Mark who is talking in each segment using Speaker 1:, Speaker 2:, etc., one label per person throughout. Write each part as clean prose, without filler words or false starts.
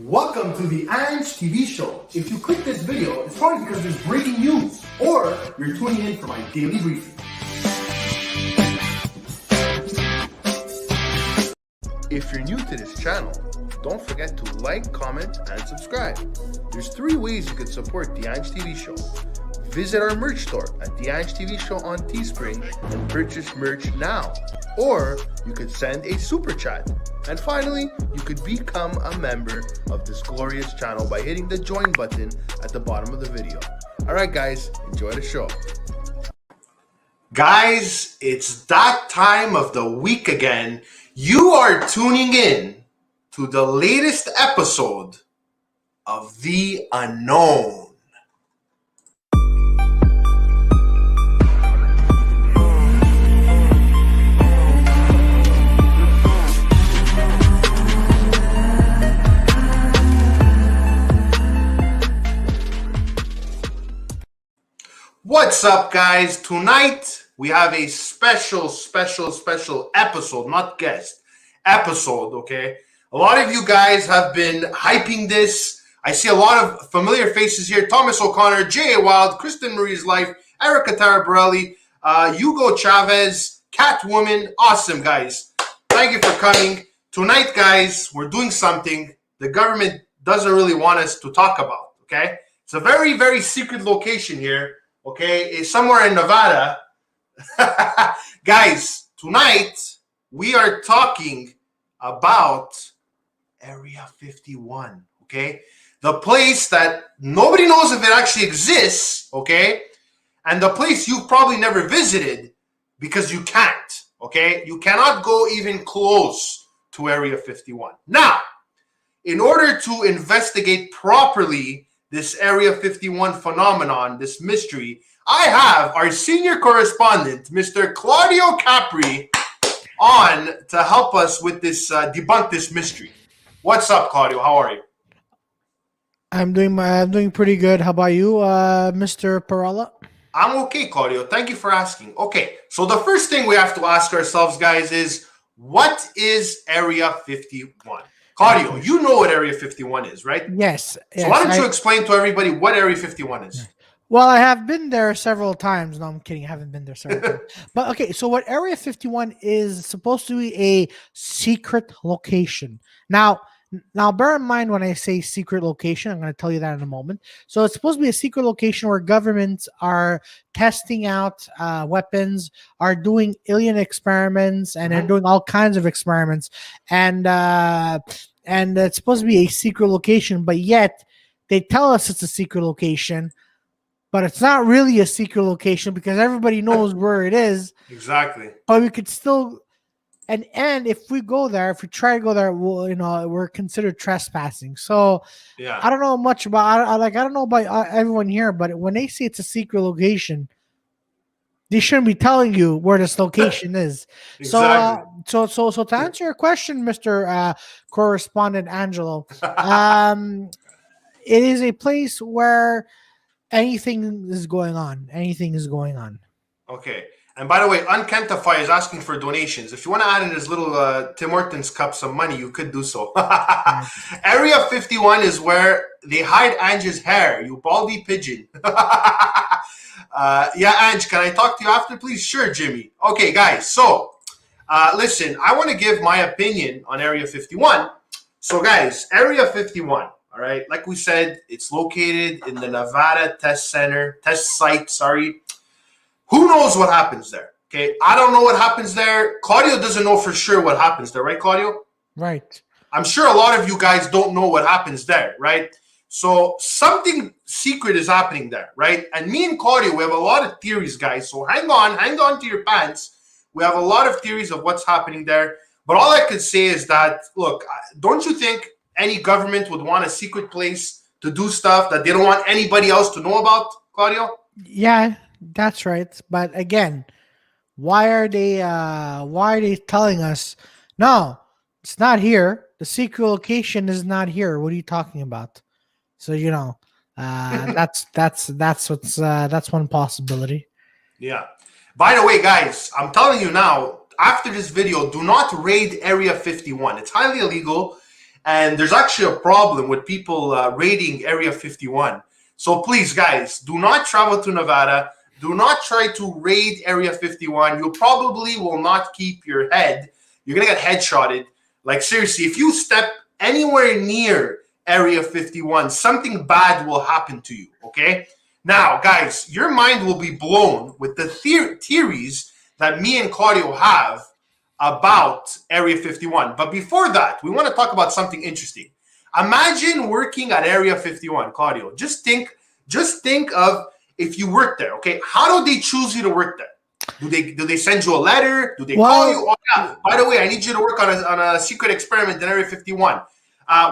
Speaker 1: Welcome to the Ange TV Show. If you click this video, it's probably because there's breaking news, or you're tuning in for my daily briefing.
Speaker 2: If you're new to this channel, don't forget to like, comment, and subscribe. There's 3 ways you can support the Ange TV Show. Visit our merch store at the Ange TV Show on Teespring and purchase merch now. Or you could send a super chat. And finally, you could become a member of this glorious channel by hitting the join button at the bottom of the video. Alright guys, enjoy the show.
Speaker 1: Guys, it's that time of the week again. You are tuning in to the latest episode of The Unknown. What's up, guys? Tonight we have a special episode, not guest, episode, okay? A lot of you guys have been hyping this. I see a lot of familiar faces here. Thomas O'Connor, J.A. Wild, Kristen Marie's Life, Erica Taraborelli, Hugo Chavez, Catwoman. Awesome, guys. Thank you for coming. Tonight, guys, we're doing something the government doesn't really want us to talk about, okay? It's a very secret location here. Okay, it's somewhere in Nevada. Guys, tonight we are talking about Area 51, okay? The place that nobody knows if it actually exists, okay? And the place you've probably never visited because you can't, okay? You cannot go even close to Area 51. Now, in order to investigate properly this Area 51 phenomenon, this mystery, I have our senior correspondent, Mr. Claudio Capri, on to help us with this, debunk this mystery. What's up, Claudio? How are you?
Speaker 3: I'm doing pretty good. How about you, Mr. Perella?
Speaker 1: I'm okay, Claudio. Thank you for asking. Okay, so the first thing we have to ask ourselves, guys, is what is Area 51? Claudio, you know what Area 51 is, right?
Speaker 3: Yes.
Speaker 1: So why don't you explain to everybody what Area 51 is?
Speaker 3: Well, I have been there several times. No, I'm kidding. I haven't been there several times. But okay, so what Area 51 is supposed to be a secret location. Now, bear in mind when I say secret location, I'm going to tell you that in a moment. So it's supposed to be a secret location where governments are testing out weapons, are doing alien experiments, and they're doing all kinds of experiments. And it's supposed to be a secret location, but yet they tell us it's a secret location, but it's not really a secret location because everybody knows where it is.
Speaker 1: Exactly.
Speaker 3: But we could still... And if we go there, if we try to go there, we're considered trespassing. So yeah, I don't know much about. I don't know about everyone here, but when they say it's a secret location, they shouldn't be telling you where this location is. Exactly. So to answer your question, Mr. Correspondent Angelo, it is a place where anything is going on. Anything is going on.
Speaker 1: Okay. And by the way, Unkentify is asking for donations. If you want to add in his little Tim Hortons cup some money, you could do so. Area 51 is where they hide Ange's hair, you baldy pigeon. Yeah, Ange, can I talk to you after, please? Sure, Jimmy. Okay, guys, so listen, I want to give my opinion on Area 51. So, guys, Area 51, all right, like we said, it's located in the Nevada test site, sorry. Who knows what happens there? Okay, I don't know what happens there. Claudio doesn't know for sure what happens there, right, Claudio?
Speaker 3: Right.
Speaker 1: I'm sure a lot of you guys don't know what happens there, right? So something secret is happening there, right? And me and Claudio, we have a lot of theories, guys. So hang on to your pants. We have a lot of theories of what's happening there. But all I could say is that, look, don't you think any government would want a secret place to do stuff that they don't want anybody else to know about, Claudio?
Speaker 3: Yeah. That's right. But again, why are they telling us, no, it's not here. The secret location is not here. What are you talking about? So, that's one possibility.
Speaker 1: Yeah. By the way, guys, I'm telling you now, after this video, do not raid Area 51. It's highly illegal. and there's actually a problem with people raiding Area 51. So please, guys, do not travel to Nevada. Do not try to raid Area 51. You probably will not keep your head. You're going to get headshotted. Like, seriously, if you step anywhere near Area 51, something bad will happen to you, okay? Now, guys, your mind will be blown with the theories that me and Claudio have about Area 51. But before that, we want to talk about something interesting. Imagine working at Area 51, Claudio. Just think of if you work there, okay? How do they choose you to work there? Do they send you a letter? Do they call you? Oh, yeah, by the way, I need you to work on a secret experiment in Area 51.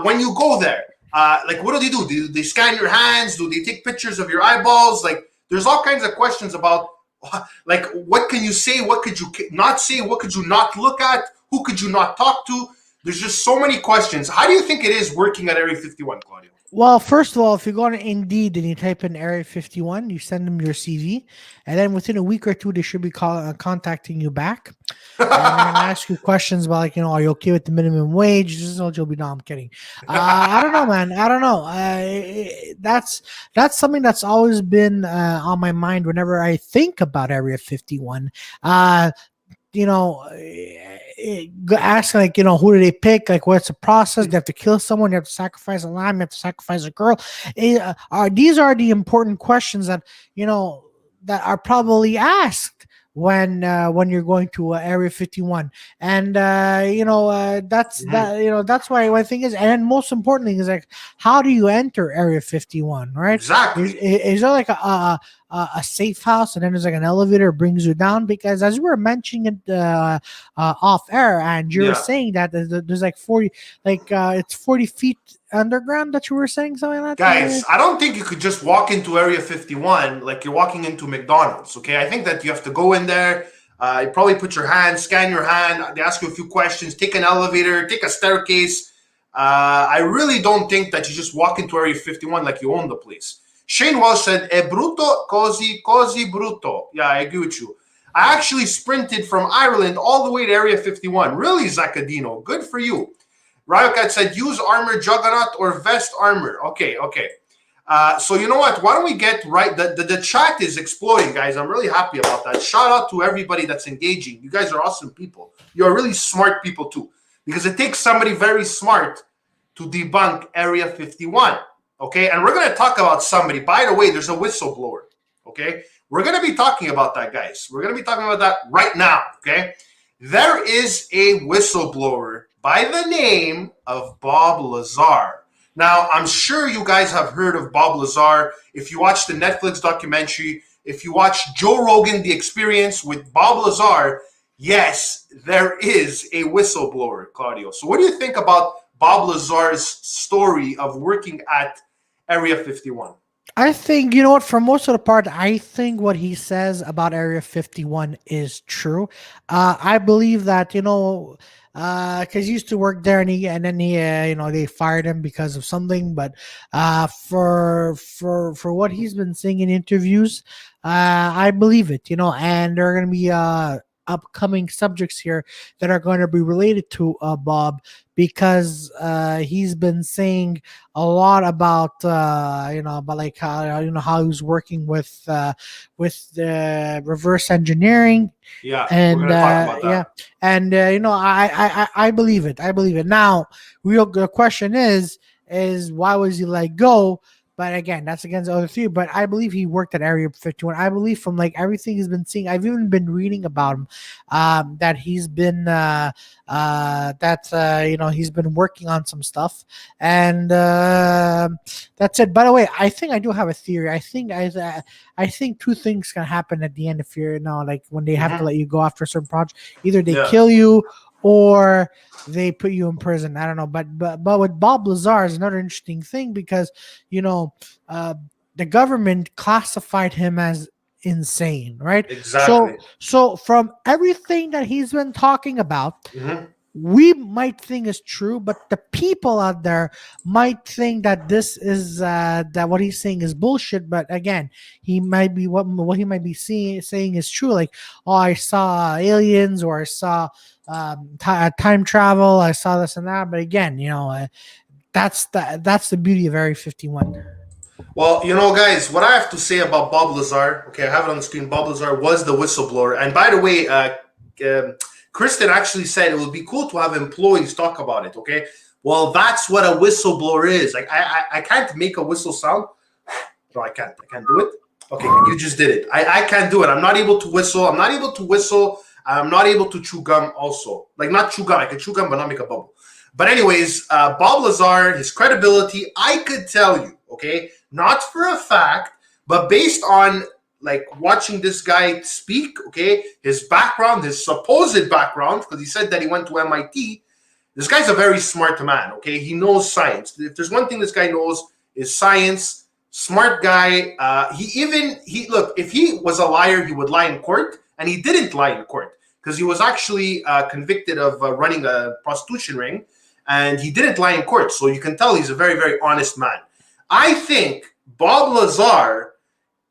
Speaker 1: When you go there, like, what do? Do they scan your hands? Do they take pictures of your eyeballs? Like, there's all kinds of questions about, like, what can you say? What could you not say? What could you not look at? Who could you not talk to? There's just so many questions. How do you think it is working at Area 51, Claudio?
Speaker 3: Well, first of all, if you go on Indeed and you type in Area 51, you send them your CV, and then within a week or two, they should be contacting you back. And they're gonna ask you questions about, like, are you okay with the minimum wage? This is what you'll be. No, I'm kidding. I don't know, man. I don't know. That's something that's always been on my mind whenever I think about Area 51. Ask, like, who do they pick? Like, what's the process? They have to kill someone. You have to sacrifice a lamb. You have to sacrifice a girl. These are the important questions that that are probably asked when you're going to Area 51, and that's that's why my thing is, and most importantly is, like, how do you enter Area 51, right?
Speaker 1: Exactly.
Speaker 3: Is there like a safe house, and then there's like an elevator brings you down? Because as we were mentioning it off air, and you were saying that there's like 40, it's 40 feet underground that you were saying, something like that.
Speaker 1: Guys, I don't think you could just walk into Area 51 like you're walking into McDonald's, okay? I think that you have to go in there, you probably put your hand, scan your hand, they ask you a few questions, take an elevator, take a staircase. I really don't think that you just walk into Area 51 like you own the place. Shane Walsh said, "È brutto così brutto." Yeah, I agree with you. I actually sprinted from Ireland all the way to Area 51. Really, Zacadino? Good for you. Ryocat said, "Use armor juggernaut or vest armor." Okay. So you know what? Why don't we get right? The chat is exploding, guys. I'm really happy about that. Shout out to everybody that's engaging. You guys are awesome people. You're really smart people too, because it takes somebody very smart to debunk Area 51. Okay, and we're going to talk about somebody. By the way, there's a whistleblower. Okay, we're going to be talking about that, guys. We're going to be talking about that right now. Okay, there is a whistleblower by the name of Bob Lazar. Now, I'm sure you guys have heard of Bob Lazar. If you watch the Netflix documentary, if you watch Joe Rogan, The Experience with Bob Lazar, yes, there is a whistleblower, Claudio. So what do you think about Bob Lazar's story of working at Area 51?
Speaker 3: I think, for most of the part, I think what he says about Area 51 is true. I believe that, because he used to work there, and then he they fired him because of something. But for what he's been saying in interviews, I believe it. And there are going to be upcoming subjects here that are going to be related to Bob, because he's been saying a lot about about, like, how he was working with the reverse engineering.
Speaker 1: Yeah,
Speaker 3: and
Speaker 1: we're gonna talk about that.
Speaker 3: And I believe it. Now, the question is why was he let go? But again, that's against the other theory. But I believe he worked at Area 51. I believe from, like, everything he's been seeing, I've even been reading about him, that he's been he's been working on some stuff, and that's it. By the way, I think I do have a theory. I think two things can happen at the end if you're like when they have to let you go after a certain project. Either they kill you, or they put you in prison. I don't know, but with Bob Lazar is another interesting thing, because the government classified him as insane, right?
Speaker 1: Exactly.
Speaker 3: So from everything that he's been talking about, we might think is true, but the people out there might think that this is that what he's saying is bullshit. But again, he might be what he might be saying is true. Like, oh, I saw aliens, or I saw time travel, I saw this and that. But again, that's the beauty of Area 51.
Speaker 1: Well, guys, what I have to say about Bob Lazar, okay, I have it on the screen. Bob Lazar was the whistleblower. And by the way, Kristen actually said it would be cool to have employees talk about it, okay? Well, that's what a whistleblower is. Like, I can't make a whistle sound. No, I can't do it. Okay, you just did it. I can't do it. I'm not able to whistle. I'm not able to chew gum also. Like, not chew gum. I can chew gum, but not make a bubble. But anyways, Bob Lazar, his credibility, I could tell you, okay, not for a fact, but based on like watching this guy speak, okay, his background, his supposed background, because he said that he went to MIT. This guy's a very smart man, okay? He knows science. If there's one thing this guy knows is science. Smart guy. Look, if he was a liar, he would lie in court, and he didn't lie in court because he was actually convicted of running a prostitution ring. And he didn't lie in court. So you can tell he's a very, very honest man. I think Bob Lazar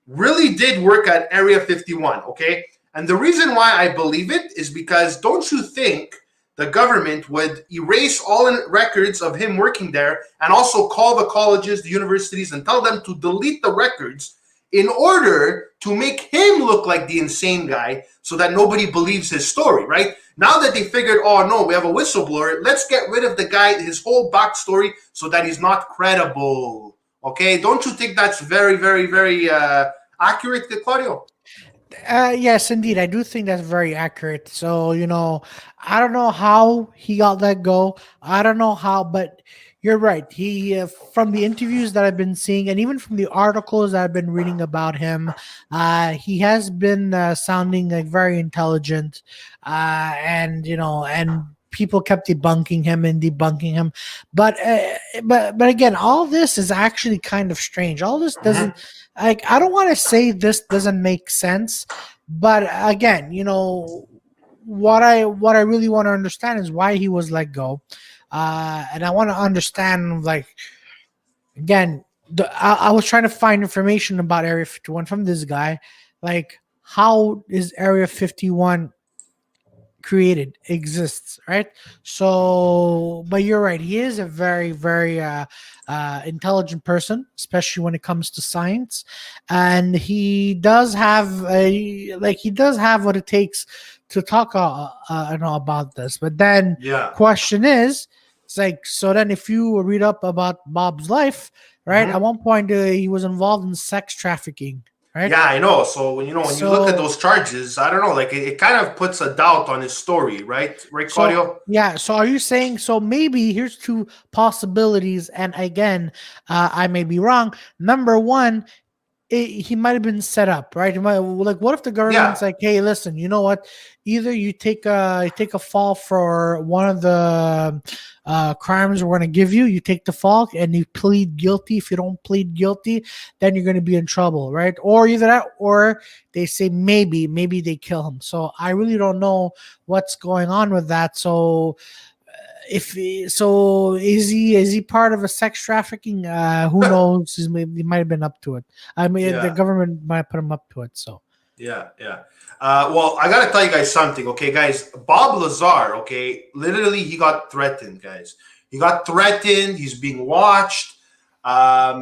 Speaker 1: really did work at Area 51, okay? And the reason why I believe it is because don't you think the government would erase all records of him working there and also call the colleges, the universities, and tell them to delete the records in order to make him look like the insane guy so that nobody believes his story, right? Now that they figured, oh no, we have a whistleblower, let's get rid of the guy, his whole backstory, so that he's not credible. Okay? Don't you think that's very, very, very accurate, Claudio?
Speaker 3: Yes, indeed. I do think that's very accurate. So, I don't know how he got let go. I don't know how, but you're right. He, from the interviews that I've been seeing, and even from the articles that I've been reading about him, he has been sounding like very intelligent, and people kept debunking him. But again, all this is actually kind of strange. All this doesn't like. I don't want to say this doesn't make sense, but again, what I really want to understand is why he was let go. And I want to understand, like, again, I was trying to find information about Area 51 from this guy. Like, how is Area 51 created, exists, right? So, but you're right. He is a very, very intelligent person, especially when it comes to science. And he does have what it takes to talk about this. But then question is, it's like, so then if you read up about Bob's life, right, at one point he was involved in sex trafficking, right?
Speaker 1: Yeah, I know. So when you look at those charges, I don't know, like it kind of puts a doubt on his story, right, Claudio?
Speaker 3: So are you saying, so maybe here's two possibilities, and again, I may be wrong. Number one, he might have been set up, right? What if the government's like, hey, listen, you know what? Either you take a fall for one of the crimes we're going to give you. You take the fall and you plead guilty. If you don't plead guilty, then you're going to be in trouble, right? Or either that, or they say maybe they kill him. So I really don't know what's going on with that. So is he part of a sex trafficking? Who knows? He might have been up to it. I mean, the government might put him up to it. So
Speaker 1: yeah. Well, I gotta tell you guys something, okay, guys. Bob Lazar, okay, literally he got threatened, guys. He got threatened. He's being watched. Let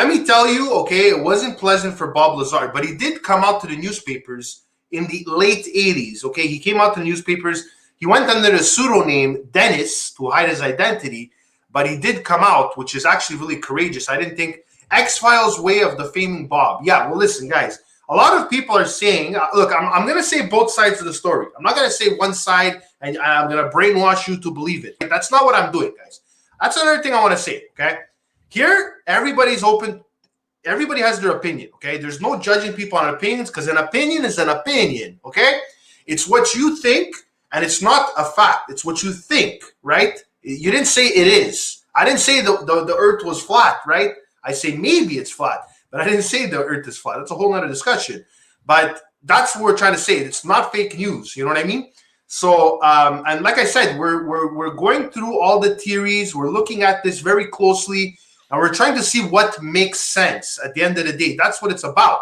Speaker 1: me tell you, okay, it wasn't pleasant for Bob Lazar, but he did come out to the newspapers in the late 80s. Okay, he came out to the newspapers. He went under the pseudonym Dennis to hide his identity, but he did come out, which is actually really courageous. I didn't think X-Files way of defaming Bob. Yeah, well, listen, guys. A lot of people are saying, look, I'm going to say both sides of the story. I'm not going to say one side and I'm going to brainwash you to believe it. That's not what I'm doing, guys. That's another thing I want to say, okay? Here, everybody's open. Everybody has their opinion, okay? There's no judging people on opinions because an opinion is an opinion, okay? It's what you think. And it's not a fact. It's what you think, right? You didn't say it is. I didn't say the earth was flat, right? I say maybe it's flat, but I didn't say the earth is flat. That's a whole nother discussion. But that's what we're trying to say. It's not fake news. You know what I mean? So, and like I said, we're going through all the theories. We're looking at this very closely, and we're trying to see what makes sense at the end of the day. That's what it's about.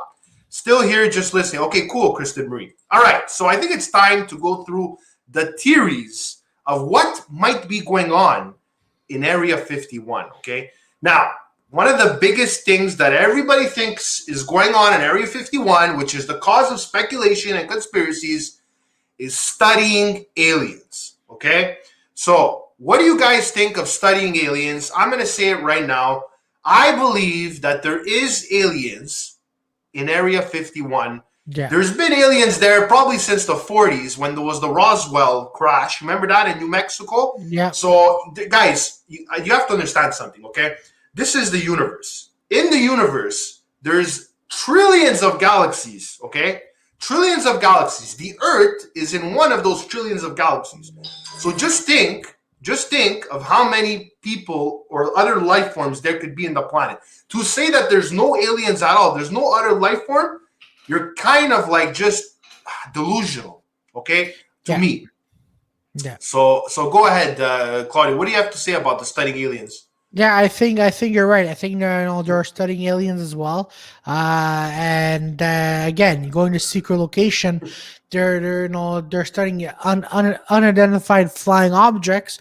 Speaker 1: Still here, just listening. Okay, cool, Kristen Marie. All right, so I think it's time to go through the theories of what might be going on in Area 51. Okay, now one of the biggest things that everybody thinks is going on in Area 51, which is the cause of speculation and conspiracies, is studying aliens. Okay, so what do you guys think of studying aliens? I'm going to say it right now. I believe that there is aliens in Area 51.
Speaker 3: Yeah.
Speaker 1: There's been aliens there probably since the 40s when there was the Roswell crash. Remember that in New Mexico?
Speaker 3: Yeah.
Speaker 1: So, guys, you have to understand something, okay? This is the universe. In the universe, there's trillions of galaxies, okay? Trillions of galaxies. The Earth is in one of those trillions of galaxies. So just think of how many people or other life forms there could be in the planet. To say that there's no aliens at all, there's no other life form, you're kind of like just delusional, okay? To me.
Speaker 3: Yeah.
Speaker 1: So go ahead, Claudia. What do you have to say about the studying aliens?
Speaker 3: Yeah, I think you're right. I think they're studying aliens as well. And again, going to secret location, they're studying unidentified flying objects.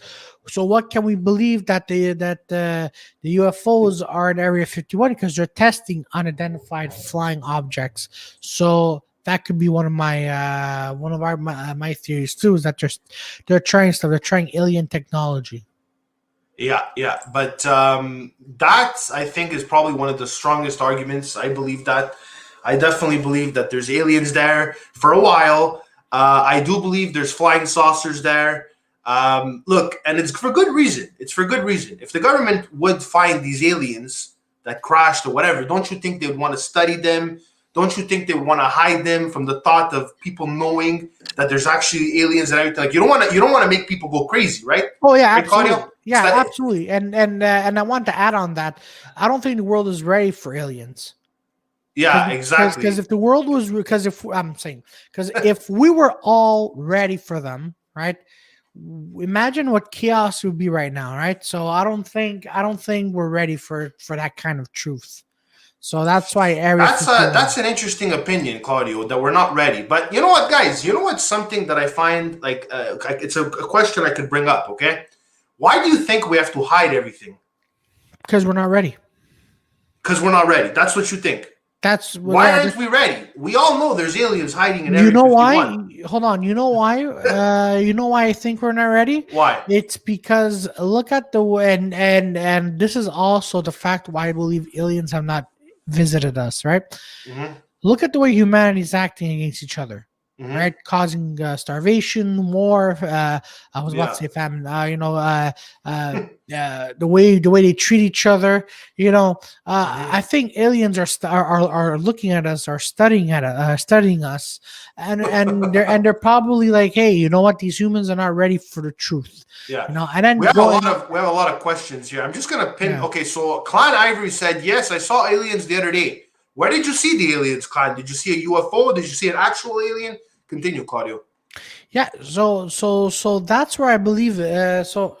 Speaker 3: So what can we believe that the UFOs are in Area 51 because they're testing unidentified flying objects. So that could be one of my theories too, is that they're trying stuff. They're trying alien technology.
Speaker 1: Yeah, but that I think is probably one of the strongest arguments. I believe that. I definitely believe that there's aliens there for a while. I do believe there's flying saucers there. Look, and it's for good reason. It's for good reason. If the government would find these aliens that crashed or whatever, don't you think they would want to study them? Don't you think they would want to hide them from the thought of people knowing that there's actually aliens and everything? Like you don't want to make people go crazy, right?
Speaker 3: Oh yeah,
Speaker 1: right,
Speaker 3: absolutely.
Speaker 1: Claudio?
Speaker 3: Yeah, absolutely. And I want to add on that. I don't think the world is ready for aliens.
Speaker 1: Yeah, exactly.
Speaker 3: Because if the world was, if we were all ready for them, right? Imagine what chaos would be right now, right? So I don't think we're ready for that kind of truth. So that's why
Speaker 1: that's an interesting opinion, Claudio, that we're not ready. But you know what, guys? You know what's something that I find like it's a question I could bring up. Okay, why do you think we have to hide everything?
Speaker 3: Because we're not ready.
Speaker 1: Because we're not ready. That's what you think. Why aren't we ready? We all know there's aliens hiding in Area 51.
Speaker 3: Why? Hold on. You know why? You know why I think we're not ready?
Speaker 1: Why?
Speaker 3: It's because look at the and this is also the fact why I believe aliens have not visited us. Right?
Speaker 1: Mm-hmm.
Speaker 3: Look at the way humanity is acting against each other.
Speaker 1: Mm-hmm.
Speaker 3: Right, causing starvation, war. I was about to say famine. The way they treat each other. I think aliens are looking at us, are studying us, and they're probably like, hey, you know what? These humans are not ready for the truth.
Speaker 1: Yeah.
Speaker 3: And then
Speaker 1: we have a lot of questions here. I'm just gonna pin. Yeah. Okay, so Clan Ivory said, yes, I saw aliens the other day. Where did you see the aliens, Clan? Did you see a UFO? Did you see an actual alien? Continue, Claudio.
Speaker 3: Yeah, so that's where I believe. So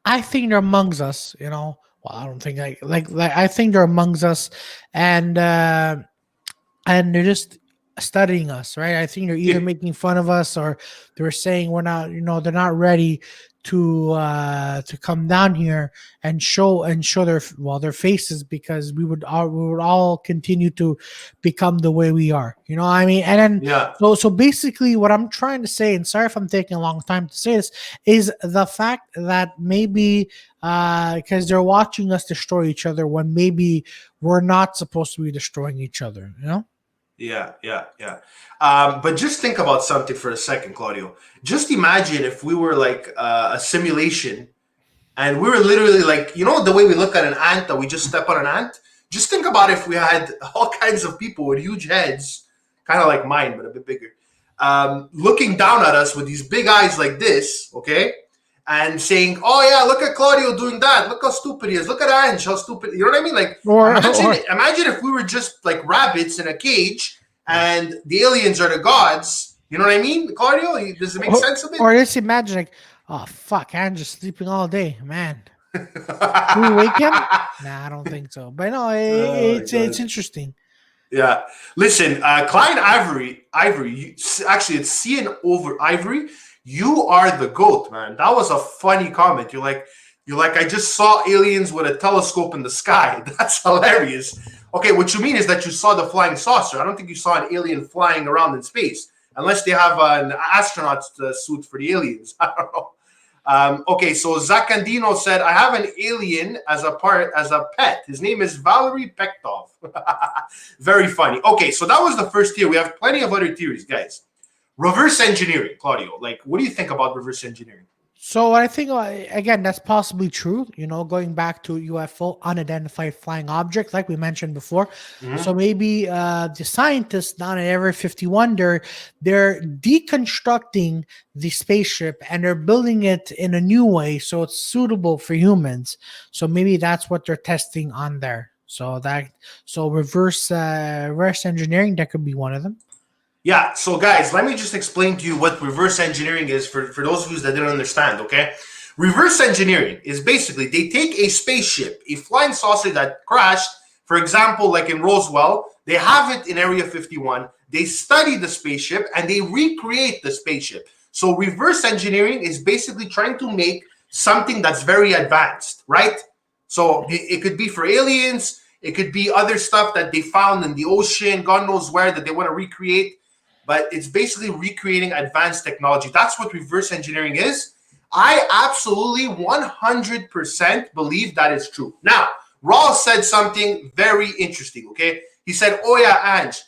Speaker 3: I think they're amongst us. Well, I don't think like I think they're amongst us, and they're just studying us, right? I think they're either making fun of us or they're saying we're not. They're not ready to come down here and show their faces, because we would all continue to become the way we are. You know what I mean? And then so basically what I'm trying to say, and sorry if I'm taking a long time to say this, is the fact that maybe because they're watching us destroy each other when maybe we're not supposed to be destroying each other.
Speaker 1: Yeah. But just think about something for a second, Claudio. Just imagine if we were like a simulation and we were literally like, the way we look at an ant, that we just step on an ant. Just think about if we had all kinds of people with huge heads, kind of like mine, but a bit bigger, looking down at us with these big eyes like this, okay? And saying, oh yeah, look at Claudio doing that. Look how stupid he is. Look at Ange, how stupid. You know what I mean? Like, imagine if we were just like rabbits in a cage and the aliens are the gods, You know what I mean, Claudio? Does it make sense a bit?
Speaker 3: Or just imagine like, oh fuck, I'm just sleeping all day, man. Can we wake him? Nah, I don't think so. But no,
Speaker 1: Oh,
Speaker 3: it's interesting.
Speaker 1: yeah. Listen, Klein Ivory. Actually, it's Cian over Ivory. You are the GOAT, man. That was a funny comment. You're like, I just saw aliens with a telescope in the sky. That's hilarious. Okay, what you mean is that you saw the flying saucer. I don't think you saw an alien flying around in space, unless they have an astronaut suit for the aliens. I don't know. Okay, so Zakandino said, I have an alien as a pet. His name is Valery Pektov. Very funny. Okay, so that was the first theory. We have plenty of other theories, guys. Reverse engineering, Claudio. Like, what do you think about reverse engineering?
Speaker 3: So I think again that's possibly true. Going back to UFO, unidentified flying object, like we mentioned before.
Speaker 1: Mm-hmm.
Speaker 3: So maybe the scientists down at Area 51, they're deconstructing the spaceship and they're building it in a new way so it's suitable for humans. So maybe that's what they're testing on there. So reverse engineering, that could be one of them.
Speaker 1: Yeah, so guys, let me just explain to you what reverse engineering is for those of you that didn't understand, okay? Reverse engineering is basically they take a spaceship, a flying saucer that crashed, for example, like in Roswell, they have it in Area 51, they study the spaceship and they recreate the spaceship. So reverse engineering is basically trying to make something that's very advanced, right? So it could be for aliens, it could be other stuff that they found in the ocean, God knows where, that they want to recreate. But it's basically recreating advanced technology. That's what reverse engineering is. I absolutely 100% believe that is true. Now, Raul said something very interesting, okay? He said, oh yeah, Ange,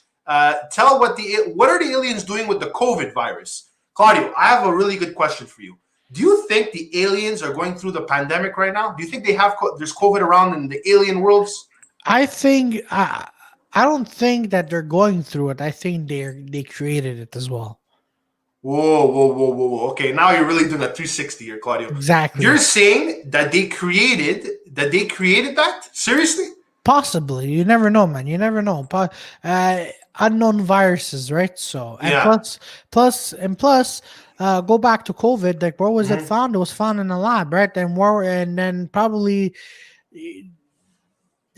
Speaker 1: tell what are the aliens doing with the COVID virus? Claudio, I have a really good question for you. Do you think the aliens are going through the pandemic right now? Do you think there's COVID around in the alien worlds?
Speaker 3: I think... I don't think that they're going through it. I think they created it as well.
Speaker 1: Whoa. Okay, now you're really doing a 360 here, Claudio.
Speaker 3: Exactly.
Speaker 1: You're saying that they created that? Seriously?
Speaker 3: Possibly. You never know, man. You never know. Unknown viruses, right? So, and
Speaker 1: Yeah.
Speaker 3: plus, go back to COVID. Like, where was it found? It was found in a lab, right? And then probably...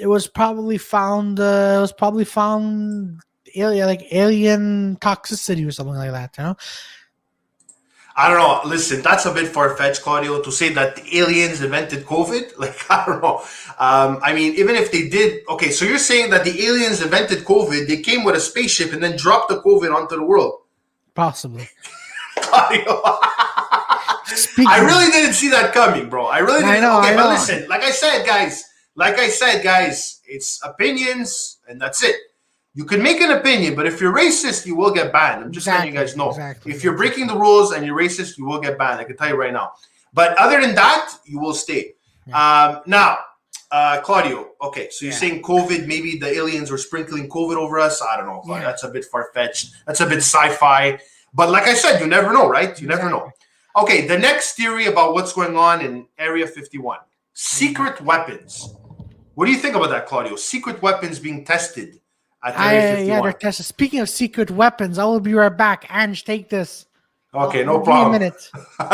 Speaker 3: It was probably found alien toxicity or something like that,
Speaker 1: I don't know. Listen, that's a bit far-fetched, Claudio, to say that the aliens invented COVID. Like, I don't know. I mean, even if they did, okay, so you're saying that the aliens invented COVID, they came with a spaceship and then dropped the COVID onto the world.
Speaker 3: Possibly.
Speaker 1: Claudio. I really didn't see that coming, bro. I really didn't. I know. But listen, like I said, guys, it's opinions, and that's it. You can make an opinion, but if you're racist, you will get banned. I'm just letting you guys know.
Speaker 3: Exactly.
Speaker 1: If you're breaking the rules and you're racist, you will get banned. I can tell you right now. But other than that, you will stay. Yeah. Now, Claudio, okay, so you're saying COVID, maybe the aliens were sprinkling COVID over us. I don't know. Yeah. That's a bit far-fetched. That's a bit sci-fi. But like I said, you never know, right? You never know. Okay, the next theory about what's going on in Area 51. Secret weapons. What do you think about that, Claudio? Secret weapons being tested at Area 51.
Speaker 3: Yeah, they're tested. Speaking of secret weapons, I will be right back. Ange, take this.
Speaker 1: Okay, no problem.
Speaker 3: Give me a minute.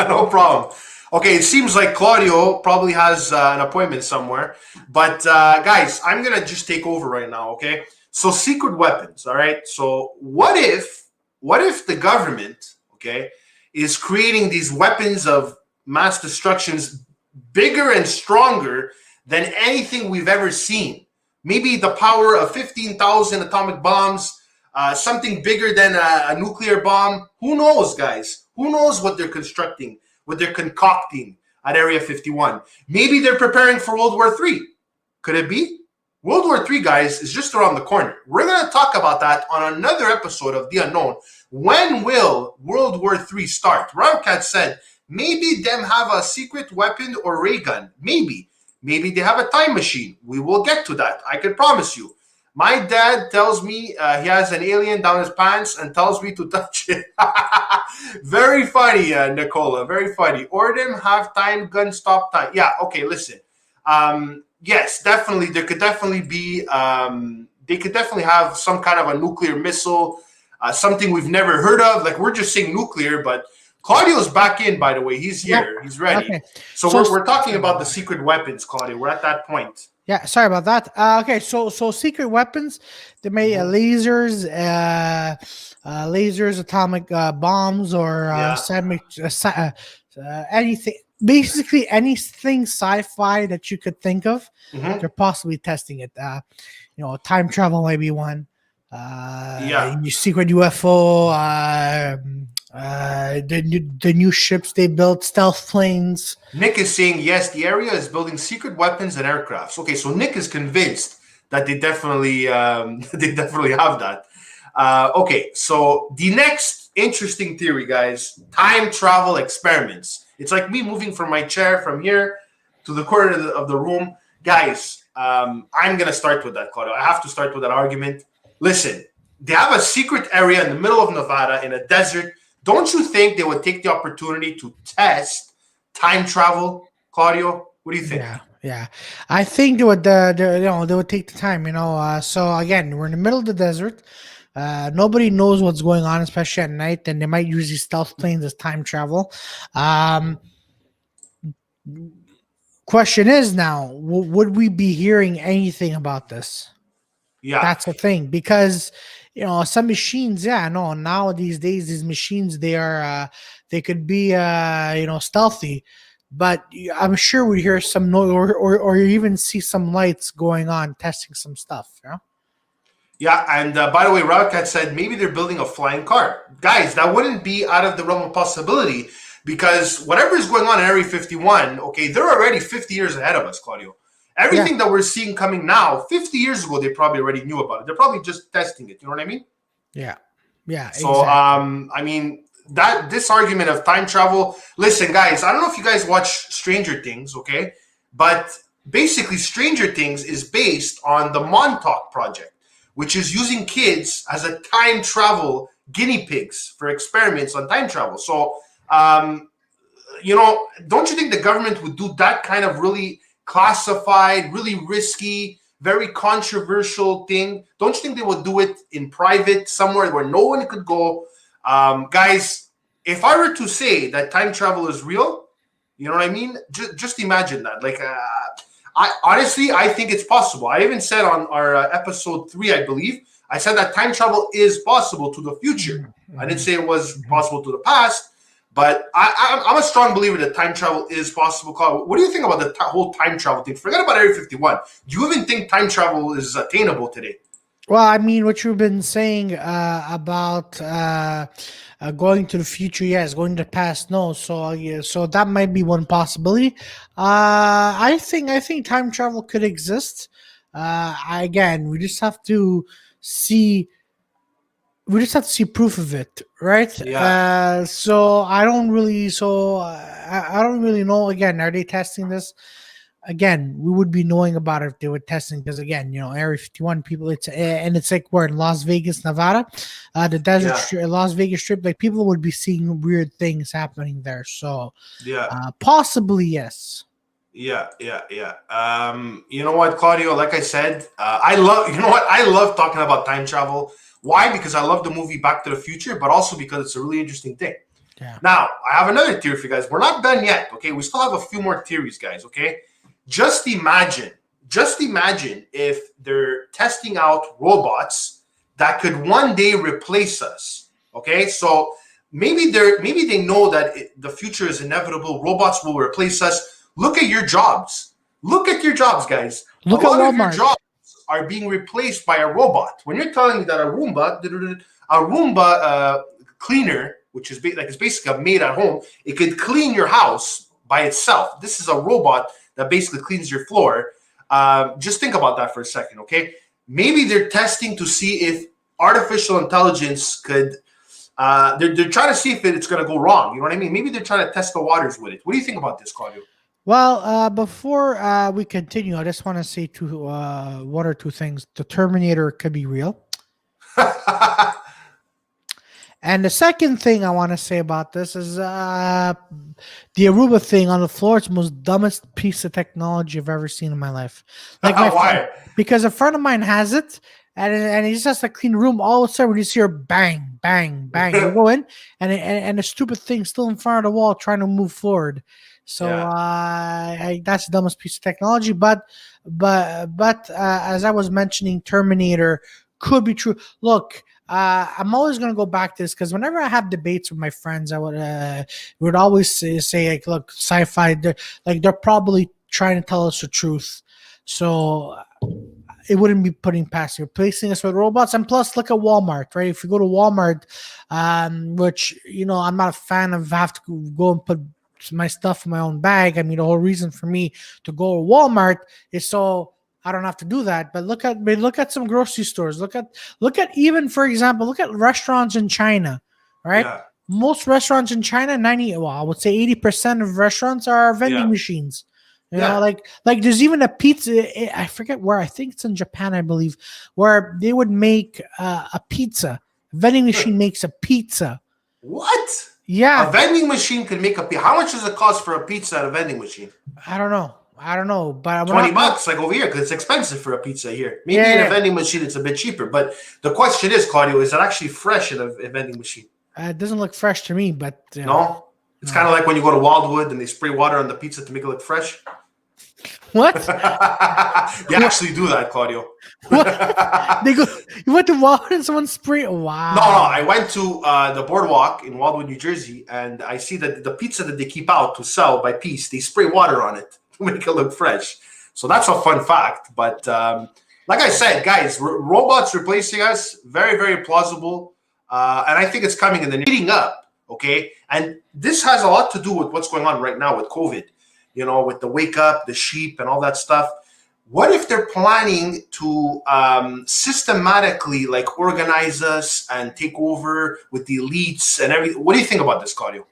Speaker 1: No problem. Okay, it seems like Claudio probably has an appointment somewhere. But guys, I'm going to just take over right now, okay? So secret weapons, all right? So what if the government, okay, is creating these weapons of mass destructions bigger and stronger than anything we've ever seen? Maybe the power of 15,000 atomic bombs, something bigger than a nuclear bomb. Who knows, guys? Who knows what they're constructing, what they're concocting at Area 51? Maybe they're preparing for World War III. Could it be? World War III, guys, is just around the corner. We're going to talk about that on another episode of The Unknown. When will World War III start? Ramcat said, maybe them have a secret weapon or ray gun. Maybe. Maybe they have a time machine. We will get to that. I can promise you. My dad tells me he has an alien down his pants and tells me to touch it. Very funny, Nicola. Very funny. Or them have time, gun, stop time. Yeah, okay, listen. Yes, definitely. There could definitely be, they could definitely have some kind of a nuclear missile. something we've never heard of. Like, we're just saying nuclear, but Claudio's back in, by the way. He's here. He's ready.
Speaker 3: Okay.
Speaker 1: So we're talking about the secret weapons, Claudio. We're at that point.
Speaker 3: Yeah, sorry about that. Okay, so secret weapons, they may lasers, atomic bombs, or anything. Basically, anything sci-fi that you could think of, they're possibly testing it. Time travel might be one. Secret UFO. The new ships they built, stealth planes.
Speaker 1: Nick is saying yes, the area is building secret weapons and aircrafts. Okay, so Nick is convinced that they definitely have that. Okay, so the next interesting theory, guys, time travel experiments. It's like me moving from my chair from here to the corner of the room. Guys, I'm gonna start with that, Claudio. I have to start with that argument. Listen, they have a secret area in the middle of Nevada in a desert. Don't you think they would take the opportunity to test time travel, Claudio? What do you think?
Speaker 3: Yeah. I think they would. They would take the time. So again, we're in the middle of the desert. Nobody knows what's going on, especially at night. And they might use these stealth planes as time travel. Question is now, would we be hearing anything about this?
Speaker 1: Yeah,
Speaker 3: that's the thing, because some machines, now these days, these machines, they could be stealthy, but I'm sure we hear some noise or even see some lights going on, testing some stuff.
Speaker 1: Yeah, and by the way, Ravikat said maybe they're building a flying car. Guys, that wouldn't be out of the realm of possibility, because whatever is going on in Area 51, okay, they're already 50 years ahead of us, Claudio. Everything that we're seeing coming now, 50 years ago, they probably already knew about it. They're probably just testing it. You know what I mean?
Speaker 3: Yeah.
Speaker 1: So, exactly. I mean, this argument of time travel, listen, guys, I don't know if you guys watch Stranger Things, okay? But basically, Stranger Things is based on the Montauk Project, which is using kids as a time travel guinea pigs for experiments on time travel. So, don't you think the government would do that kind of really classified, really risky, very controversial thing? Don't you think they would do it in private, somewhere where no one could go? Guys, if I were to say that time travel is real, you know what I mean? Just imagine that. Like, I think it's possible. I even said on our episode 3, I believe, I said that time travel is possible to the future. I didn't say it was possible to the past. But I'm a strong believer that time travel is possible. What do you think about the whole time travel thing? Forget about Area 51. Do you even think time travel is attainable today?
Speaker 3: Well, I mean, what you've been saying about going to the future, yes. Going to the past, no. So that might be one possibility. I think time travel could exist. Again, we just have to see. We just have to see proof of it, right?
Speaker 1: Yeah.
Speaker 3: So I don't really know. Again, are they testing this? Again, we would be knowing about it if they were testing, because again, Area 51 people. It's like we're in Las Vegas, Nevada, the desert, Las Vegas Strip. Like, people would be seeing weird things happening there. So possibly yes.
Speaker 1: Yeah. You know what, Claudio? Like I said, I love talking about time travel. Why? Because I love the movie Back to the Future, but also because it's a really interesting thing.
Speaker 3: Yeah.
Speaker 1: Now, I have another theory for you guys. We're not done yet, okay? We still have a few more theories, guys, okay? Just imagine if they're testing out robots that could one day replace us, okay? So maybe they know that the future is inevitable. Robots will replace us. Look at your jobs. Look at your jobs, guys.
Speaker 3: Look at Walmart.
Speaker 1: Your jobs are being replaced by a robot. When you're telling me that a Roomba cleaner, which is it's basically a maid at home, it could clean your house by itself. This is a robot that basically cleans your floor. Just think about that for a second, okay? Maybe they're testing to see if artificial intelligence could. They're trying to see if it's going to go wrong. You know what I mean? Maybe they're trying to test the waters with it. What do you think about this, Claudio?
Speaker 3: Well, before we continue, I just want to say one or two things. The Terminator could be real. And the second thing I want to say about this is the Aruba thing on the floor. It's the most dumbest piece of technology I've ever seen in my life. Like,
Speaker 1: why?
Speaker 3: Because a friend of mine has it, and he just has to clean the room. All of a sudden, when you see her bang, bang, bang, you go in, and the stupid thing still in front of the wall trying to move forward. So that's the dumbest piece of technology. But as I was mentioning, Terminator could be true. Look, I'm always going to go back to this because whenever I have debates with my friends, I would always say like, look, sci-fi, they're probably trying to tell us the truth. So it wouldn't be putting past you, replacing us with robots. And plus, look at Walmart, right? If you go to Walmart, which, I'm not a fan of, have to go and put my stuff in my own bag. I mean, the whole reason for me to go to Walmart is so I don't have to do that. But look at some grocery stores. Look at even, for example, look at restaurants in China, right?
Speaker 1: Yeah.
Speaker 3: Most restaurants in China, I would say 80% of restaurants are vending machines. You know, like there's even a pizza. I forget where. I think it's in Japan, I believe, where they would make a pizza. A vending machine makes a pizza.
Speaker 1: What?
Speaker 3: Yeah.
Speaker 1: A vending machine could make a pizza. How much does it cost for a pizza at a vending machine?
Speaker 3: I don't know, but
Speaker 1: $20 like over here because it's expensive for a pizza here. Maybe in a vending machine it's a bit cheaper. But the question is, Claudio, is it actually fresh in a vending machine?
Speaker 3: It doesn't look fresh to me, but
Speaker 1: no. It's kind of like when you go to Wildwood and they spray water on the pizza to make it look fresh.
Speaker 3: What?
Speaker 1: You actually do that, Claudio.
Speaker 3: What? You went to Wildwood and someone sprayed? Wow.
Speaker 1: No. I went to the boardwalk in Wildwood, New Jersey, and I see that the pizza that they keep out to sell by piece, they spray water on it to make it look fresh. So that's a fun fact. But like I said, guys, robots replacing us, very, very plausible. And I think it's coming in the leading up, okay? And this has a lot to do with what's going on right now with COVID, with the wake up, the sheep, and all that stuff. What if they're planning to systematically organize us and take over with the elites and everything? What do you think about this, Claudio?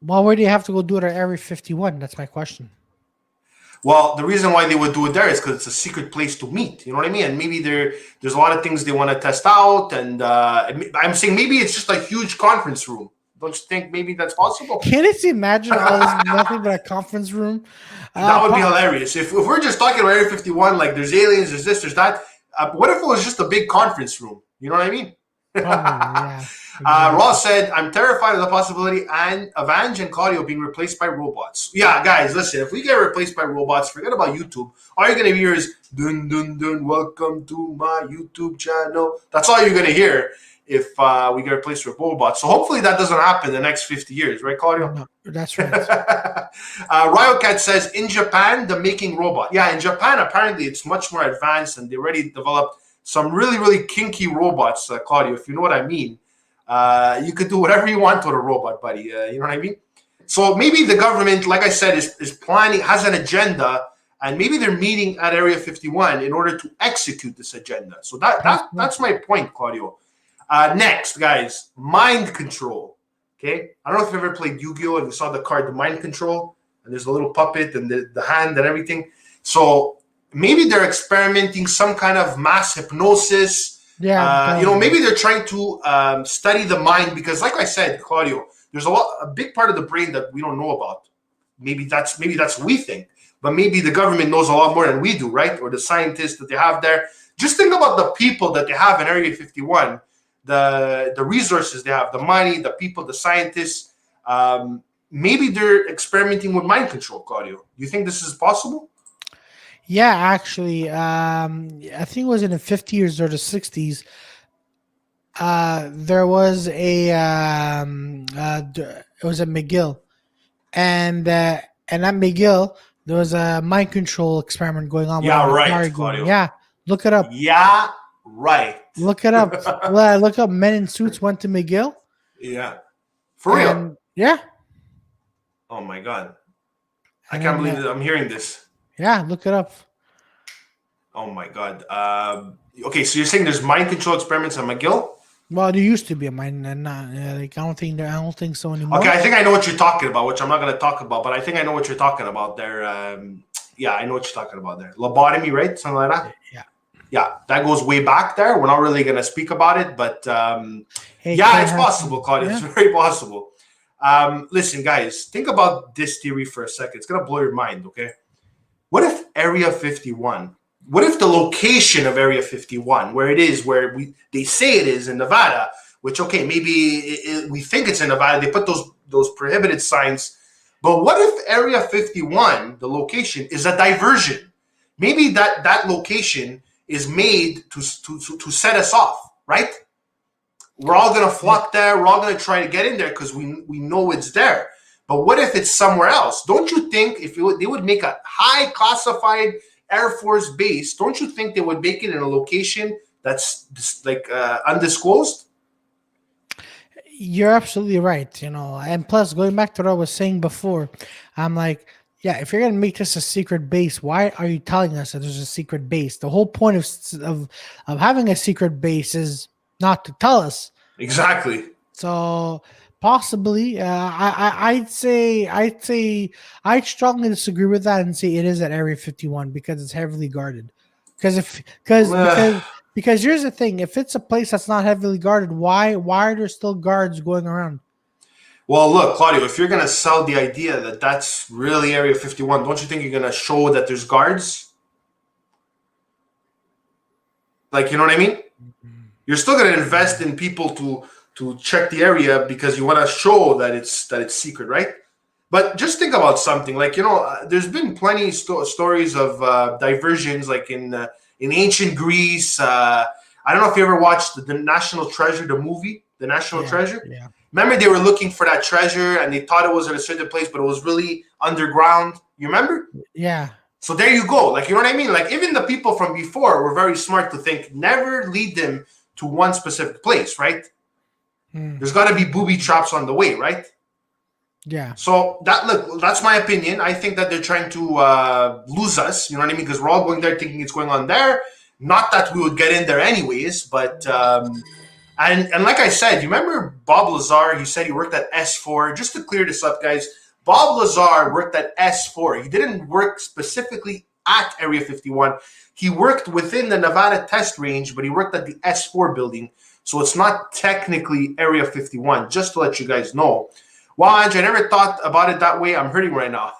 Speaker 3: Well, where do you have to go do it at Area 51? That's my question.
Speaker 1: Well, the reason why they would do it there is because it's a secret place to meet. You know what I mean? And maybe there's a lot of things they want to test out. And I'm saying maybe it's just a huge conference room. Don't you think maybe that's possible?
Speaker 3: Can't you imagine all this nothing but a conference room?
Speaker 1: That would be hilarious. If we're just talking about Area 51, like there's aliens, there's this, there's that. What if it was just a big conference room? You know what I mean? Ross said, I'm terrified of the possibility of Ange and Claudio being replaced by robots. Yeah, guys, listen, if we get replaced by robots, forget about YouTube. All you're going to hear is, dun, dun, dun, welcome to my YouTube channel. That's all you're going to hear if we get replaced with robots. So hopefully that doesn't happen in the next 50 years, right, Claudio?
Speaker 3: No, that's right.
Speaker 1: Ryocat says, in Japan, the making robot. Yeah, in Japan, apparently it's much more advanced and they already developed some really, really kinky robots, Claudio, if you know what I mean. You could do whatever you want with a robot, buddy. You know what I mean? So maybe the government, like I said, is planning, has an agenda, and maybe they're meeting at Area 51 in order to execute this agenda. So that's my point, Claudio. Next, guys, mind control. Okay? I don't know if you've ever played Yu-Gi-Oh! And you saw the card, the mind control, and there's a little puppet and the hand and everything. So maybe they're experimenting some kind of mass hypnosis. Yeah. Maybe they're trying to study the mind because, like I said, Claudio, there's a big part of the brain that we don't know about. Maybe that's what we think, but maybe the government knows a lot more than we do, right? Or the scientists that they have there. Just think about the people that they have in Area 51, the resources they have, the money, the people, the scientists. Maybe they're experimenting with mind control, Claudio. Do you think this is possible?
Speaker 3: Yeah, actually, I think it was in the 50s or the 60s. There was it was a McGill, and at McGill there was a mind control experiment going on.
Speaker 1: Yeah, right, Claudio.
Speaker 3: Yeah, look it up.
Speaker 1: Yeah, right.
Speaker 3: Look it up. Look up. Men in suits went to McGill.
Speaker 1: Yeah, for real.
Speaker 3: Yeah.
Speaker 1: Oh my God, I can't believe that I'm hearing this. Yeah,
Speaker 3: look it up.
Speaker 1: Oh my God. Okay, so you're saying there's mind control experiments at McGill?
Speaker 3: Well, there used to be a mind, and I don't think so anymore.
Speaker 1: Okay, I think I know what you're talking about, which I'm not going to talk about, but I think I know what you're talking about there. Yeah, I know what you're talking about there. Lobotomy, right? Something like that. Yeah, that goes way back there. We're not really going to speak about it, but it's possible, Claudia. Yeah. It's very possible. Listen, guys, think about this theory for a second. It's going to blow your mind, okay? What if Area 51 what if the location of Area 51, where it is, where they say it is in Nevada, which, okay, maybe we think it's in Nevada, they put those prohibited signs, but what if Area 51, the location, is a diversion? Maybe that location is made to set us off, right? We're all going to flock there. We're all going to try to get in there because we know it's there. But what if it's somewhere else? Don't you think if they would make a high classified Air Force base, don't you think they would make it in a location that's just like undisclosed?
Speaker 3: You're absolutely right. And plus, going back to what I was saying before, I'm like, yeah, if you're gonna make this a secret base, why are you telling us that there's a secret base? The whole point of having a secret base is not to tell us.
Speaker 1: Exactly.
Speaker 3: So possibly, I'd strongly disagree with that and say it is at Area 51 because it's heavily guarded. Because here's the thing: if it's a place that's not heavily guarded, why are there still guards going around?
Speaker 1: Well, look, Claudio, if you're going to sell the idea that that's really Area 51, don't you think you're going to show that there's guards? Like, you know what I mean? You're still going to invest in people to check the area because you want to show that it's secret, right? But just think about something like, there's been plenty stories of diversions, like in ancient Greece. I don't know if you ever watched the National Treasure, the movie, The National Treasure.
Speaker 3: Yeah.
Speaker 1: Remember, they were looking for that treasure and they thought it was in a certain place, but it was really underground. You remember?
Speaker 3: Yeah.
Speaker 1: So there you go. Like, you know what I mean? Like, even the people from before were very smart to think, never lead them to one specific place, right? There's got to be booby traps on the way, right?
Speaker 3: Yeah.
Speaker 1: So that's my opinion. I think that they're trying to lose us. You know what I mean? Because we're all going there thinking it's going on there. Not that we would get in there anyways, but and like I said, you remember Bob Lazar? He said he worked at S4. Just to clear this up, guys, Bob Lazar worked at S4. He didn't work specifically at Area 51. He worked within the Nevada test range, but he worked at the S4 building. So it's not technically Area 51, just to let you guys know. Wow, Ange, I never thought about it that way. I'm hurting right now.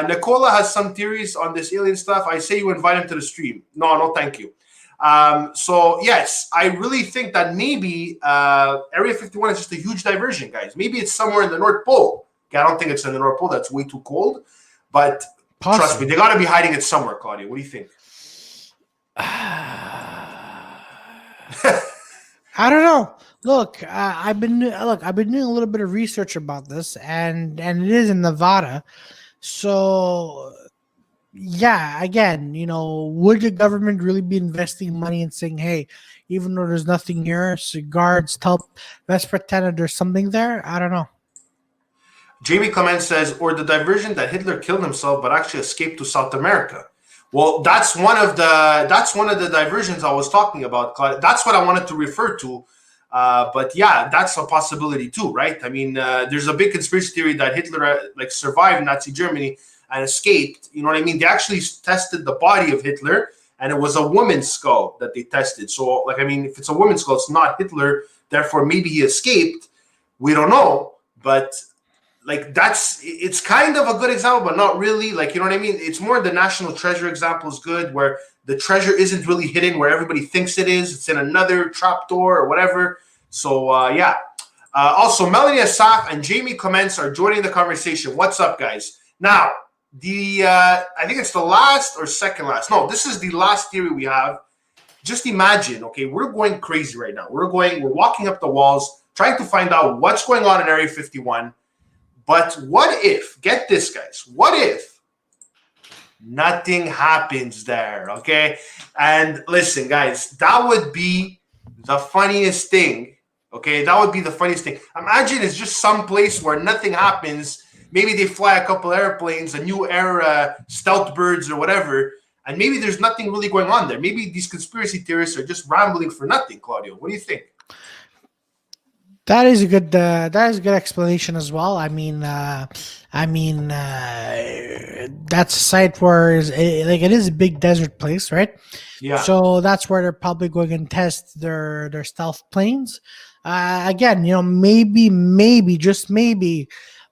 Speaker 1: Nicola has some theories on this alien stuff. I say you invite him to the stream. No, thank you. So, yes, I really think that maybe Area 51 is just a huge diversion, guys. Maybe it's somewhere in the North Pole. Okay, I don't think it's in the North Pole. That's way too cold. But trust me, they got to be hiding it somewhere, Claudia. What do you think?
Speaker 3: I don't know. Look, I've been doing a little bit of research about this, and it is in Nevada. So, yeah, again, would the government really be investing money and saying, "Hey, even though there's nothing here, so guards, let's pretend that there's something there"? I don't know.
Speaker 1: Jamie Clement says, or the diversion that Hitler killed himself but actually escaped to South America. Well, that's one of the diversions I was talking about, Claudia. That's what I wanted to refer to. But yeah, that's a possibility too, right? I mean, there's a big conspiracy theory that Hitler survived Nazi Germany and escaped. You know what I mean? They actually tested the body of Hitler, and it was a woman's skull that they tested. So, if it's a woman's skull, it's not Hitler. Therefore, maybe he escaped. We don't know, but it's kind of a good example, but not really. You know what I mean? It's more the National Treasure example is good, where the treasure isn't really hidden where everybody thinks it is. It's in another trapdoor or whatever. So, yeah. Also, Melanie Asaf and Jamie Clements are joining the conversation. What's up, guys? Now, I think it's the last or second last. No, this is the last theory we have. Just imagine, okay, we're going crazy right now. We're walking up the walls, trying to find out what's going on in Area 51. But what if, get this, guys, what if nothing happens there, okay? And listen, guys, that would be the funniest thing, okay? That would be the funniest thing. Imagine it's just some place where nothing happens. Maybe they fly a couple airplanes, a new era, stealth birds or whatever, and maybe there's nothing really going on there. Maybe these conspiracy theorists are just rambling for nothing, Claudio. What do you think?
Speaker 3: That is a good explanation as well. That's a site where it is a big desert place, right?
Speaker 1: Yeah.
Speaker 3: So that's where they're probably going to test their stealth planes. Again, maybe just maybe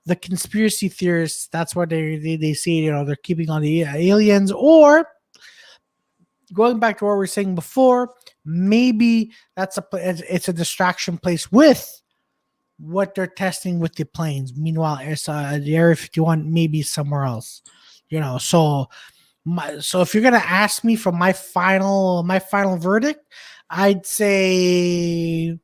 Speaker 3: the conspiracy theorists. That's what they say. They're keeping on the aliens, or going back to what we were saying before, maybe it's a distraction place with what they're testing with the planes. Meanwhile, the Area 51 maybe somewhere else. So if you're gonna ask me for my final verdict, I'd say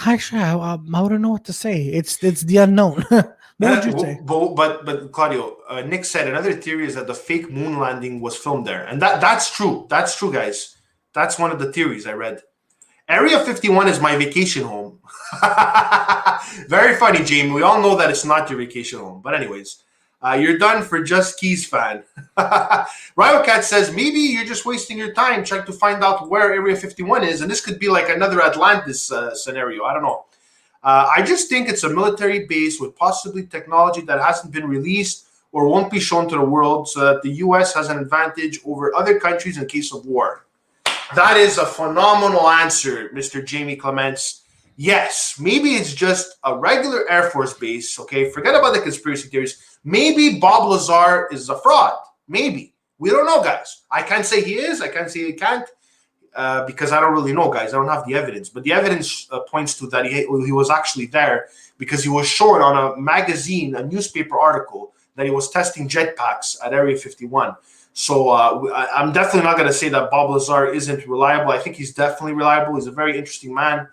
Speaker 3: actually I wouldn't know what to say. It's the unknown. What would you say?
Speaker 1: But Claudio, Nick said another theory is that the fake moon landing was filmed there, and that's true. That's true, guys. That's one of the theories I read. Area 51 is my vacation home. Very funny, Jamie. We all know that it's not your vacation home. But anyways, you're done for Just Keys fan. Ryocat says, maybe you're just wasting your time trying to find out where Area 51 is. And this could be like another Atlantis scenario. I don't know. I just think it's a military base with possibly technology that hasn't been released or won't be shown to the world so that the U.S. has an advantage over other countries in case of war. That is a phenomenal answer, Mr. Jamie Clements. Yes, maybe it's just a regular Air Force base, okay? Forget about the conspiracy theories. Maybe Bob Lazar is a fraud. Maybe. We don't know, guys. I can't say he is. I can't say he can't because I don't really know, guys. I don't have the evidence. But the evidence points to that he was actually there because he was shown on a magazine, a newspaper article, that he was testing jetpacks at Area 51. So I'm definitely not going to say that Bob Lazar isn't reliable. I think he's definitely reliable. He's a very interesting man.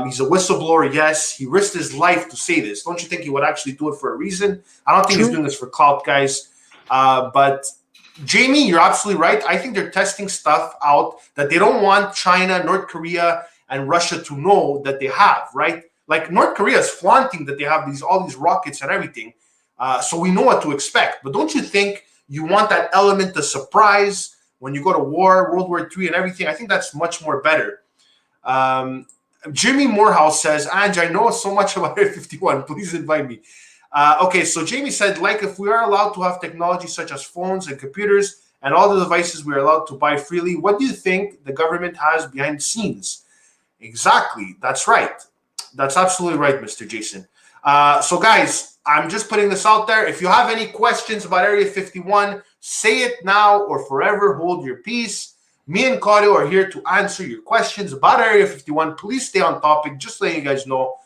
Speaker 1: He's a whistleblower, yes. He risked his life to say this. Don't you think he would actually do it for a reason? I don't think he's doing this for clout, guys. But Jamie, you're absolutely right. I think they're testing stuff out that they don't want China, North Korea, and Russia to know that they have, right? Like North Korea is flaunting that they have all these rockets and everything. So we know what to expect. But don't you think you want that element of surprise when you go to war, World War III and everything? I think that's much more better. Jimmy Morehouse says, Ange, I know so much about Area 51. Please invite me. Okay, so Jamie said, like if we are allowed to have technology such as phones and computers and all the devices we are allowed to buy freely, what do you think the government has behind the scenes? Exactly. That's right. That's absolutely right, Mr. Jason. So guys, I'm just putting this out there. If you have any questions about Area 51, say it now or forever hold your peace. Me and Claudio are here to answer your questions about Area 51. Please stay on topic, just letting you guys know.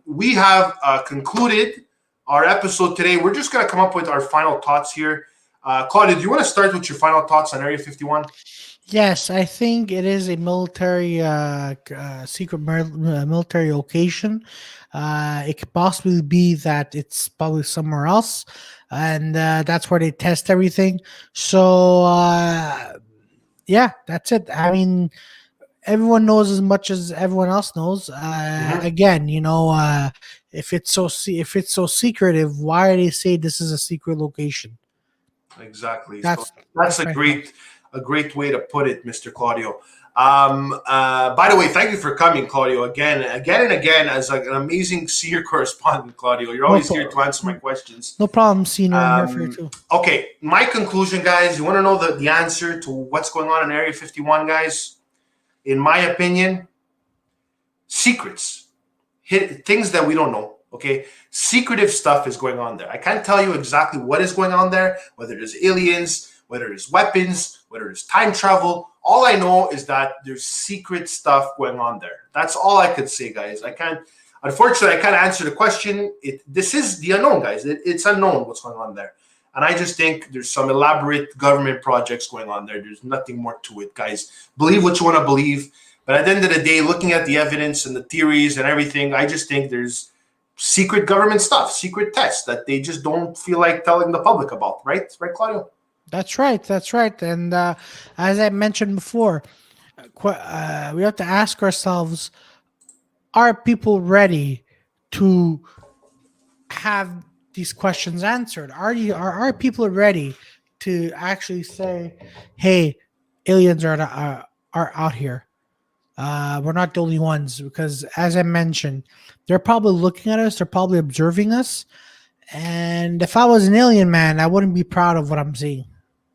Speaker 1: We have concluded our episode today. We're just going to come up with our final thoughts here. Claudio, do you want to start with your final thoughts on Area 51?
Speaker 3: Yes, I think it is a military, secret military location. It could possibly be that it's probably somewhere else, and that's where they test everything. So, yeah, that's it. I mean, everyone knows as much as everyone else knows. Again, if it's so secretive, why do they say this is a secret location?
Speaker 1: Exactly.
Speaker 3: That's
Speaker 1: a great way to put it, Mr. Claudio. By the way, thank you for coming, Claudio, again and again as an amazing senior correspondent, Claudio. You're always here to answer my questions.
Speaker 3: No problem, senior. I'm here for you too.
Speaker 1: Okay, my conclusion, guys. You want to know the answer to what's going on in Area 51, guys? In my opinion, secrets, things that we don't know. Okay, secretive stuff is going on there. I can't tell you exactly what is going on there, whether there's aliens, whether there's weapons, whether there's time travel. All I know is that there's secret stuff going on there. That's all I could say, guys. Unfortunately, I can't answer the question. This is the unknown, guys. It's unknown what's going on there. And I just think there's some elaborate government projects going on there. There's nothing more to it, guys. Believe what you want to believe. But at the end of the day, looking at the evidence and the theories and everything, I just think there's secret government stuff, secret tests that they just don't feel like telling the public about. Right? Right, Claudio?
Speaker 3: That's right. And as I mentioned before, we have to ask ourselves, are people ready to have these questions answered? Are people ready to actually say, hey, aliens are out here? We're not the only ones, because as I mentioned, they're probably looking at us, they're probably observing us. And if I was an alien, man, I wouldn't be proud of what I'm seeing.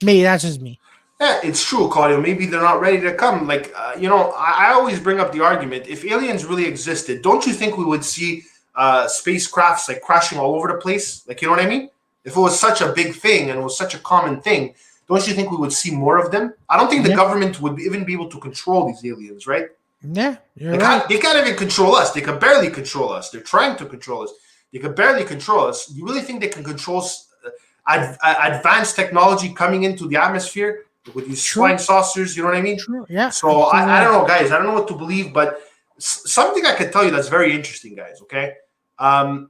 Speaker 3: Maybe that's just me.
Speaker 1: Yeah, it's true, Claudio. Maybe they're not ready to come. Like, I always bring up the argument, if aliens really existed, don't you think we would see spacecrafts like crashing all over the place? Like, you know what I mean? If it was such a big thing and it was such a common thing, don't you think we would see more of them? I don't think the
Speaker 3: Yeah.
Speaker 1: government would even be able to control these aliens, right?
Speaker 3: Yeah, you're
Speaker 1: They
Speaker 3: right.
Speaker 1: can't even control us. They can barely control us. They're trying to control us. They can barely control us. You really think they can control advanced technology coming into the atmosphere with these
Speaker 3: True.
Speaker 1: flying saucers? You know what I mean?
Speaker 3: True. Yeah.
Speaker 1: So I
Speaker 3: absolutely.
Speaker 1: don't know, guys. I don't know what to believe, but something I can tell you that's very interesting, guys. Okay,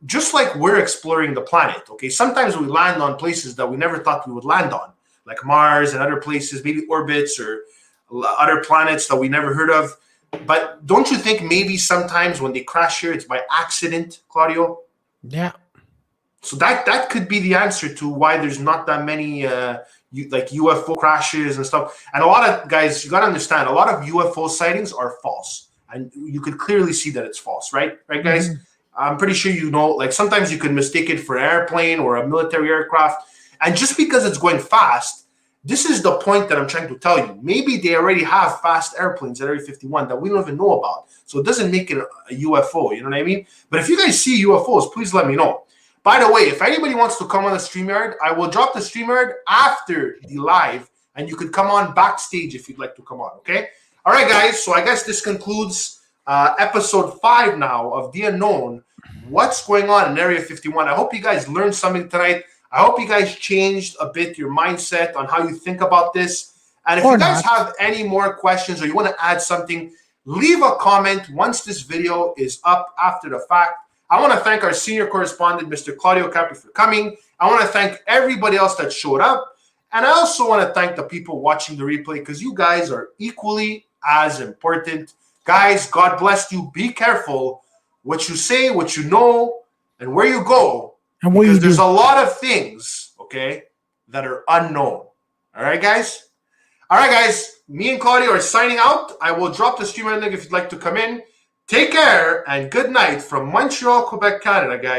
Speaker 1: just like we're exploring the planet. Okay, sometimes we land on places that we never thought we would land on, like Mars and other places, maybe orbits or other planets that we never heard of. But don't you think maybe sometimes when they crash here, it's by accident, Claudio?
Speaker 3: Yeah.
Speaker 1: So that could be the answer to why there's not that many like UFO crashes and stuff. And a lot of guys, you got to understand, a lot of UFO sightings are false, and you could clearly see that it's false, right? Right, guys?
Speaker 3: Mhm.
Speaker 1: I'm pretty sure you know. Like sometimes you can mistake it for an airplane or a military aircraft, and just because it's going fast, this is the point that I'm trying to tell you. Maybe they already have fast airplanes at Area 51 that we don't even know about, so it doesn't make it a UFO. You know what I mean? But if you guys see UFOs, please let me know. By the way, if anybody wants to come on the StreamYard, I will drop the StreamYard after the live, and you could come on backstage if you'd like to come on, okay? All right, guys, so I guess this concludes episode 5 now of The Unknown. What's going on in Area 51? I hope you guys learned something tonight. I hope you guys changed a bit your mindset on how you think about this. And if
Speaker 3: Or
Speaker 1: you guys
Speaker 3: not.
Speaker 1: have any more questions or you want to add something, leave a comment once this video is up after the fact. I want to thank our senior correspondent, Mr. Claudio Capri, for coming. I want to thank everybody else that showed up. And I also want to thank the people watching the replay because you guys are equally as important. Guys, God bless you. Be careful what you say, what you know, and where you go.
Speaker 3: And what you
Speaker 1: Because there's
Speaker 3: do.
Speaker 1: a lot of things, okay, that are unknown. All right, guys? All right, guys. Me and Claudio are signing out. I will drop the streamer link if you'd like to come in. Take care and good night from Montreal, Quebec, Canada, guys.